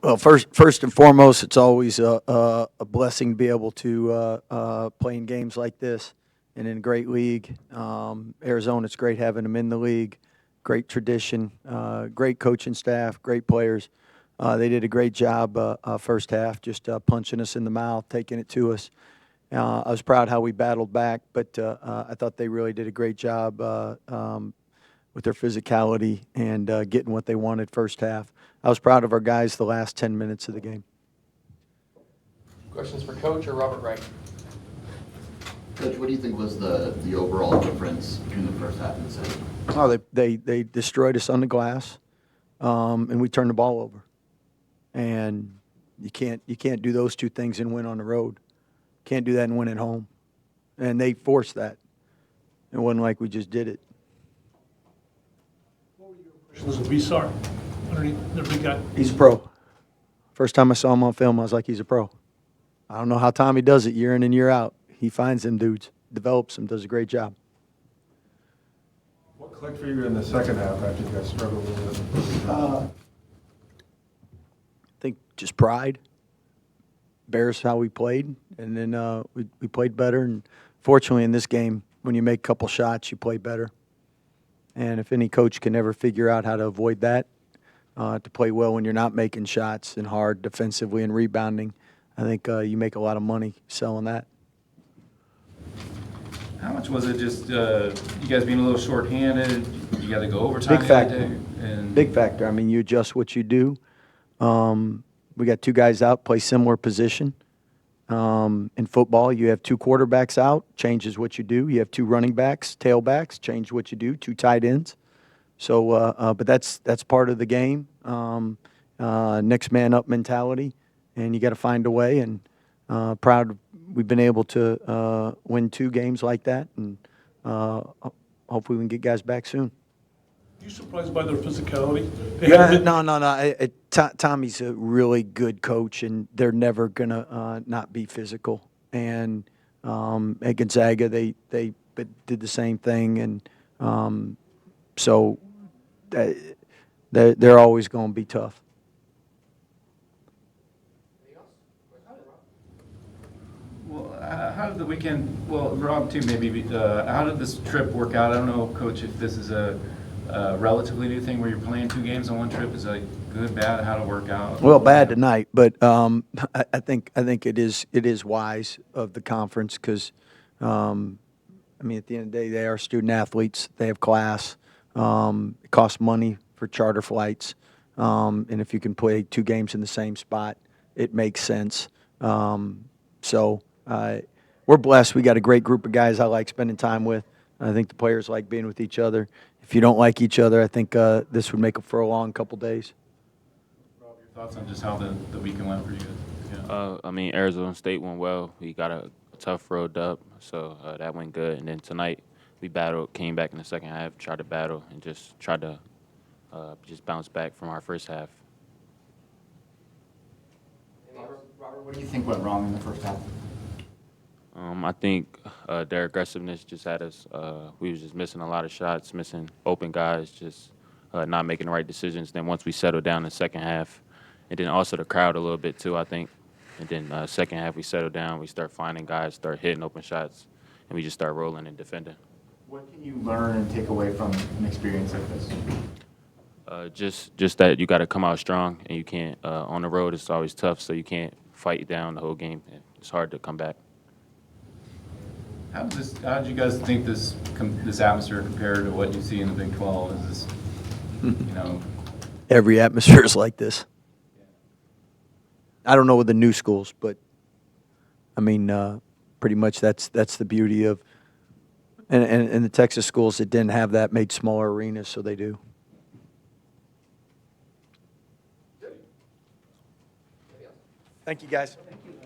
Well, first and foremost, it's always a blessing to be able to play in games like this and in a great league. Arizona, it's great having them in the league. Great tradition, great coaching staff, great players. They did a great job first half, just punching us in the mouth, taking it to us. I was proud how we battled back, but I thought they really did a great job with their physicality and getting what they wanted first half. I was proud of our guys the last 10 minutes of the game. Questions for Coach or Robert Wright? Coach, what do you think was the overall difference between the first half and the second? Oh, they destroyed us on the glass, and we turned the ball over. And you can't do those two things and win on the road. Can't do that and win at home. And they forced that. It wasn't like we just did it. What were your impressions of Visar underneath the big guy? He's a pro. First time I saw him on film, I was like, he's a pro. I don't know how Tommy does it year in and year out. He finds them dudes, develops them, does a great job. What clicked for you in the second half after you guys struggled with it? I think just pride. Embarrassed how we played, and then we played better. And fortunately, in this game, when you make a couple shots, you play better. And if any coach can ever figure out how to avoid that, to play well when you're not making shots and hard defensively and rebounding, I think you make a lot of money selling that. How much was it just you guys being a little short-handed? You got to go overtime Big the other factor. day? And Big factor. I mean, you adjust what you do. We got two guys out, play similar position. In football, you have two quarterbacks out, changes what you do. You have two running backs, tailbacks, change what you do. Two tight ends. So, but that's part of the game. Next man up mentality, and you got to find a way. And proud we've been able to win two games like that, and hopefully we can get guys back soon. Are you surprised by their physicality? Yeah, no. Tommy's a really good coach, and they're never gonna not be physical. And at Gonzaga, they did the same thing, and so they're always going to be tough. well, how did the weekend? Well, Rob too, maybe. How did this trip work out? I don't know, Coach, if this is a relatively new thing where you're playing two games on one trip. Is it good, bad? How to work out? Well, bad tonight, but I think it is wise of the conference because, I mean, at the end of the day, they are student athletes. They have class. It costs money for charter flights, and if you can play two games in the same spot, it makes sense. So we're blessed. We got a great group of guys I like spending time with. I think the players like being with each other. If you don't like each other, I think this would make it for a long couple days. Rob, your thoughts on just how the weekend went for you guys? Yeah. I mean, Arizona State went well. We got a tough road dub, so that went good. And then tonight, we battled, came back in the second half, tried to battle, and just tried to just bounce back from our first half. Robert, what do you think went wrong in the first half? I think their aggressiveness just had us. We was just missing a lot of shots, missing open guys, just not making the right decisions. Then once we settled down in the second half, and then also the crowd a little bit too, I think. And then second half we settled down. We start finding guys, start hitting open shots, and we just start rolling and defending. What can you learn and take away from an experience like this? Just that you got to come out strong, and you can't. On the road, it's always tough, so you can't fight down the whole game. It's hard to come back. How did you guys think this atmosphere compared to what you see in the Big 12? Is this, you know? Every atmosphere is like this. I don't know with the new schools, but I mean, pretty much that's the beauty of, and the Texas schools that didn't have that made smaller arenas, so they do. Thank you, guys. Thank you.